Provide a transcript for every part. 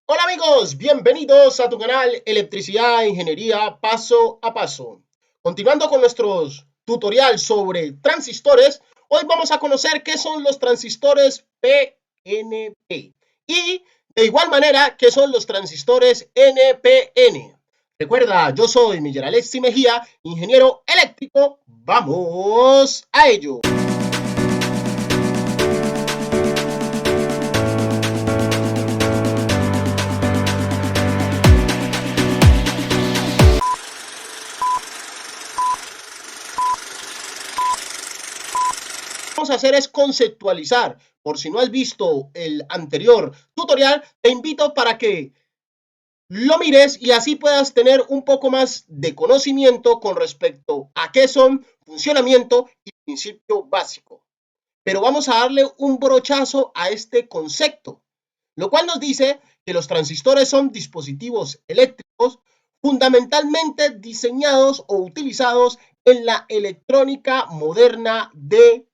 Hola amigos, bienvenidos a tu canal Electricidad e Ingeniería Paso a Paso. Continuando con nuestros tutorial sobre transistores, hoy vamos a conocer qué son los transistores PNP y de igual manera qué son los transistores NPN. Recuerda, yo soy Miguel Alexis Mejía, ingeniero eléctrico. ¡Vamos a ello! Vamos a hacer es conceptualizar. Por si no has visto el anterior tutorial, te invito para que lo mires y así puedas tener un poco más de conocimiento con respecto a qué son funcionamiento y principio básico. Pero vamos a darle un brochazo a este concepto, lo cual nos dice que los transistores son dispositivos eléctricos fundamentalmente diseñados o utilizados en la electrónica moderna de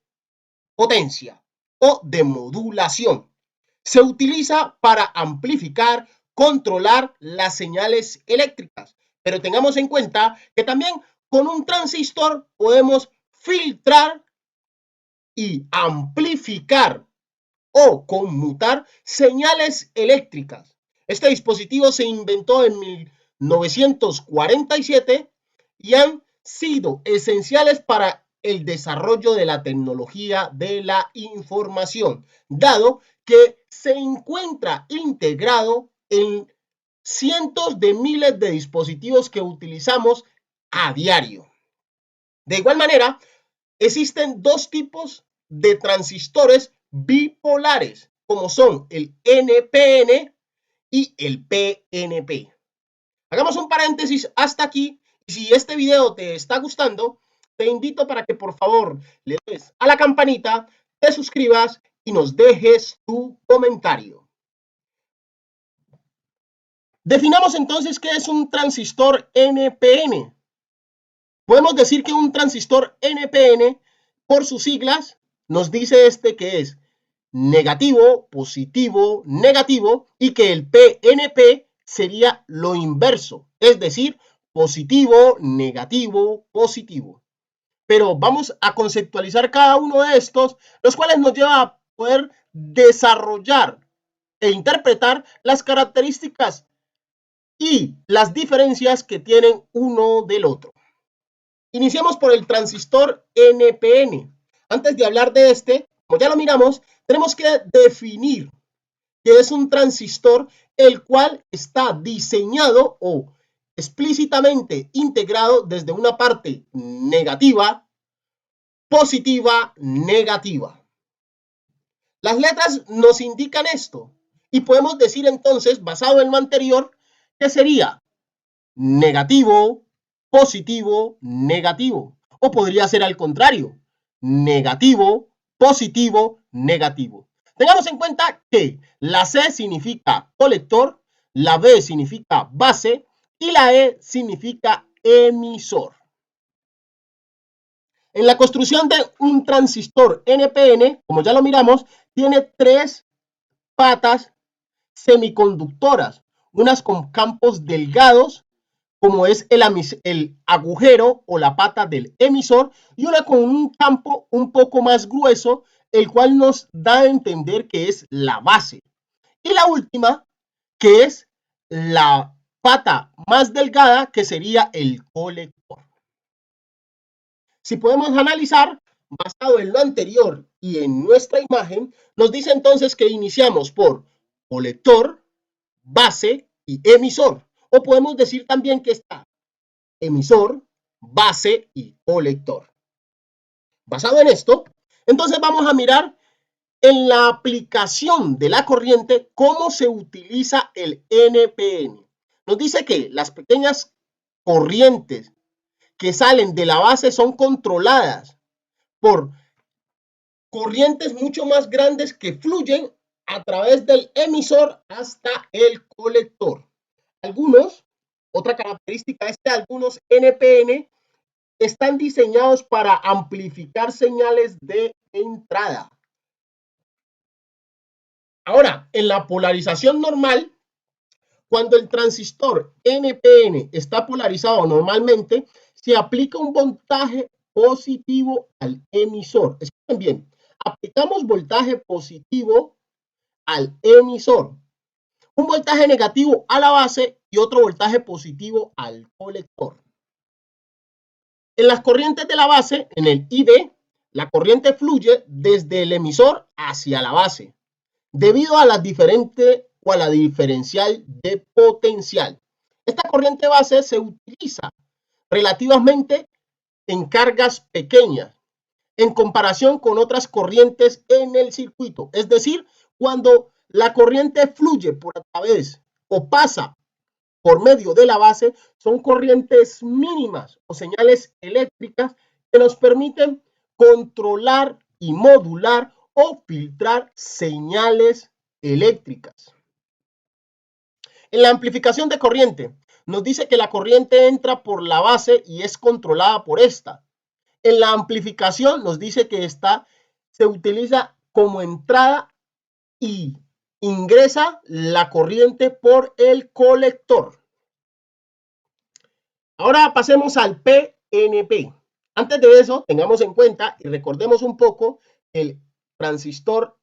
potencia o de modulación. Se utiliza para amplificar, controlar las señales eléctricas. Pero tengamos en cuenta que también con un transistor podemos filtrar y amplificar o conmutar señales eléctricas. Este dispositivo se inventó en 1947 y han sido esenciales para el desarrollo de la tecnología de la información, dado que se encuentra integrado en cientos de miles de dispositivos que utilizamos a diario. De igual manera, existen dos tipos de transistores bipolares, como son el NPN y el PNP. Hagamos un paréntesis hasta aquí y si este video te está gustando, te invito para que por favor le des a la campanita, te suscribas y nos dejes tu comentario. Definamos entonces qué es un transistor NPN. Podemos decir que un transistor NPN, por sus siglas, nos dice que es negativo, positivo, negativo, y que el PNP sería lo inverso, es decir, positivo, negativo, positivo. Pero vamos a conceptualizar cada uno de estos, los cuales nos lleva a poder desarrollar e interpretar las características y las diferencias que tienen uno del otro. Iniciamos por el transistor NPN. Antes de hablar de este, como ya lo miramos, tenemos que definir que es un transistor el cual está diseñado o explícitamente integrado desde una parte negativa, positiva, negativa. Las letras nos indican esto y podemos decir entonces, basado en lo anterior, que sería negativo, positivo, negativo. O podría ser al contrario, negativo, positivo, negativo. Tengamos en cuenta que la C significa colector, la B significa base y la E significa emisor. En la construcción de un transistor NPN, como ya lo miramos, tiene tres patas semiconductoras, unas con campos delgados, como es el agujero o la pata del emisor, y una con un campo un poco más grueso, el cual nos da a entender que es la base. Y la última, que es la pata más delgada, que sería el colector. Si podemos analizar, basado en lo anterior y en nuestra imagen, nos dice entonces que iniciamos por colector, base y emisor. O podemos decir también que está emisor, base y colector. Basado en esto, entonces vamos a mirar en la aplicación de la corriente cómo se utiliza el NPN. Nos dice que las pequeñas corrientes que salen de la base son controladas por corrientes mucho más grandes que fluyen a través del emisor hasta el colector. Otra característica es que algunos NPN están diseñados para amplificar señales de entrada. Ahora, en la polarización normal, Cuando el transistor NPN está polarizado normalmente, se aplica un voltaje positivo al emisor. Escuchen bien, aplicamos voltaje positivo al emisor, un voltaje negativo a la base y otro voltaje positivo al colector. En las corrientes de la base, en el ID, la corriente fluye desde el emisor hacia la base, debido a la diferente o a la diferencial de potencial. Esta corriente base se utiliza relativamente en cargas pequeñas en comparación con otras corrientes en el circuito. Es decir, cuando la corriente fluye por a través o pasa por medio de la base, son corrientes mínimas o señales eléctricas que nos permiten controlar y modular o filtrar señales eléctricas. En la amplificación de corriente, nos dice que la corriente entra por la base y es controlada por esta. En la amplificación nos dice que esta se utiliza como entrada y ingresa la corriente por el colector. Ahora pasemos al PNP. Antes de eso, tengamos en cuenta y recordemos un poco el transistor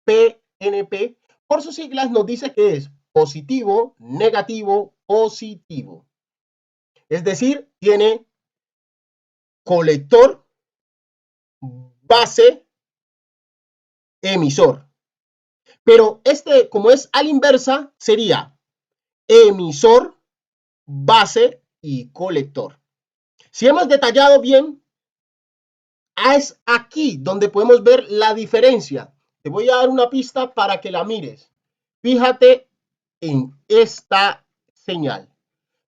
PNP. Por sus siglas nos dice que es positivo, negativo, positivo. Es decir, tiene colector, base, emisor. Pero este, como es a la inversa, sería emisor, base y colector. Si hemos detallado bien, es aquí donde podemos ver la diferencia. Te voy a dar una pista para que la mires. Fíjate en esta señal.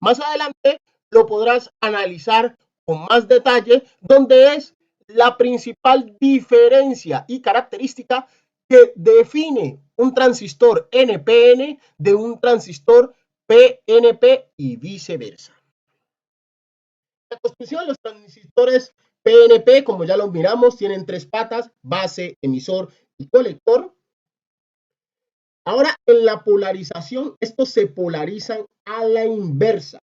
Más adelante lo podrás analizar con más detalle, donde es la principal diferencia y característica que define un transistor NPN de un transistor PNP y viceversa. La construcción de los transistores PNP, como ya los miramos, tienen tres patas: base, emisor y colector. Ahora, en la polarización, estos se polarizan a la inversa.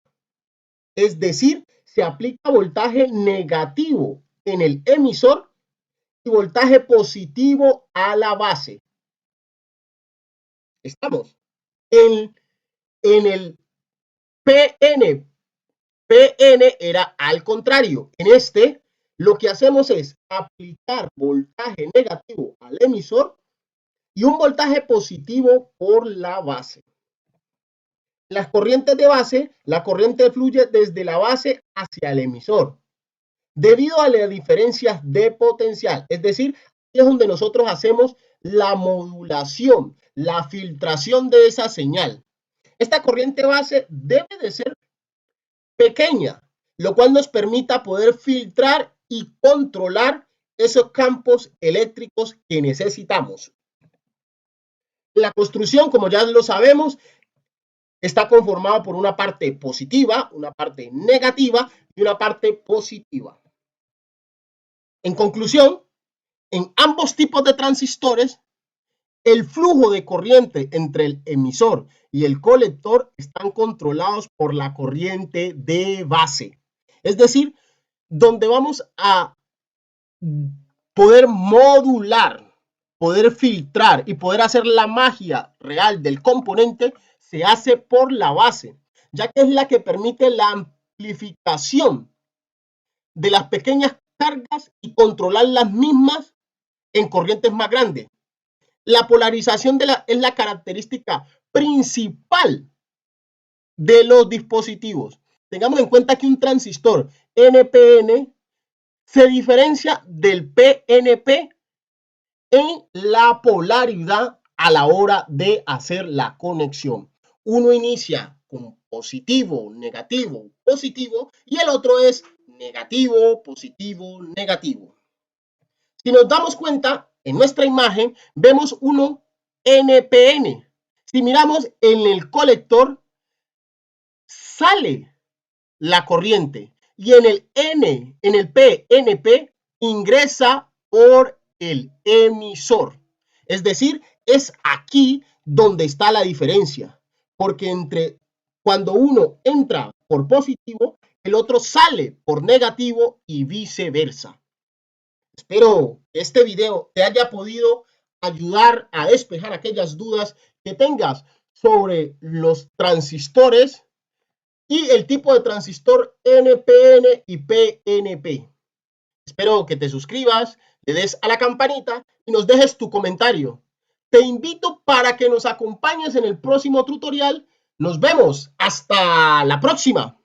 Es decir, se aplica voltaje negativo en el emisor y voltaje positivo a la base. Estamos en el PN. PN era al contrario. En este, lo que hacemos es aplicar voltaje negativo al emisor y un voltaje positivo por la base. Las corrientes de base, la corriente fluye desde la base hacia el emisor, debido a las diferencias de potencial. Es decir, aquí es donde nosotros hacemos la modulación, la filtración de esa señal. Esta corriente base debe de ser pequeña, lo cual nos permita poder filtrar y controlar esos campos eléctricos que necesitamos. La construcción, como ya lo sabemos, está conformada por una parte positiva, una parte negativa y una parte positiva. En conclusión, en ambos tipos de transistores, el flujo de corriente entre el emisor y el colector están controlados por la corriente de base. Es decir, donde vamos a poder modular, poder filtrar y poder hacer la magia real del componente, se hace por la base, ya que es la que permite la amplificación de las pequeñas cargas y controlar las mismas en corrientes más grandes. La polarización es la característica principal de los dispositivos. Tengamos en cuenta que un transistor NPN se diferencia del PNP en la polaridad a la hora de hacer la conexión. Uno inicia con positivo, negativo, positivo, y el otro es negativo, positivo, negativo. Si nos damos cuenta, en nuestra imagen vemos uno NPN. Si miramos en el colector, sale la corriente y en el PNP ingresa por el emisor. Es decir, es aquí donde está la diferencia. porque cuando uno entra por positivo, el otro sale por negativo y viceversa. Espero que este video te haya podido ayudar a despejar aquellas dudas que tengas sobre los transistores y el tipo de transistor NPN y PNP. Espero que te suscribas, le des a la campanita y nos dejes tu comentario. Te invito para que nos acompañes en el próximo tutorial. Nos vemos. Hasta la próxima.